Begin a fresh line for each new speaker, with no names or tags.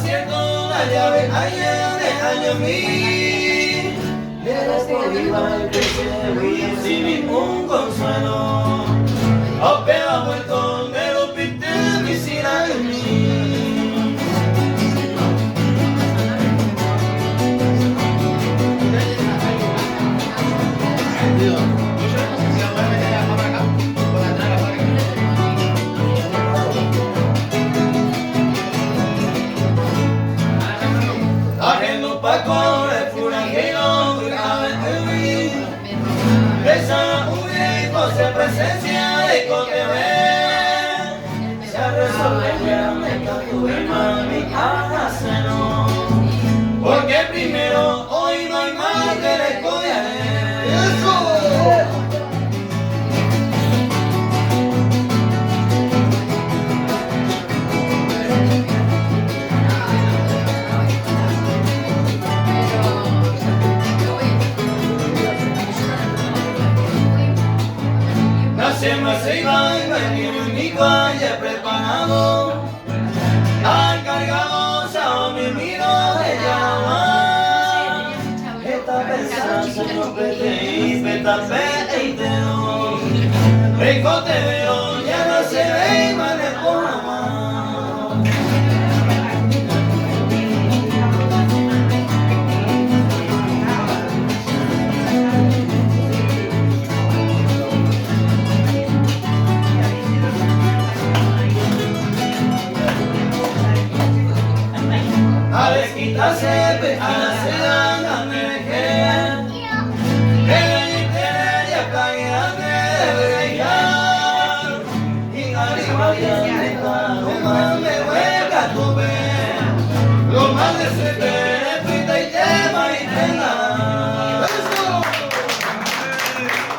Cierto, la llave año mí. De la viva que se huye sin ningún consuelo. O pega vuelto de los pintes mi sira en mí. Paco, el furagino, esa única presencia de Cotebé, se resolvió me tatué mami ajaceno, porque primero hoy no hay más que le cogeré. ¡Eso! Se iba y venía mi cuaya preparado, al cargado sao mi miro de llama. Esta persona no pete y peta pete y te no. Rico te veo, ya no se ve y me le pongo más. A desquitarse, a la seda.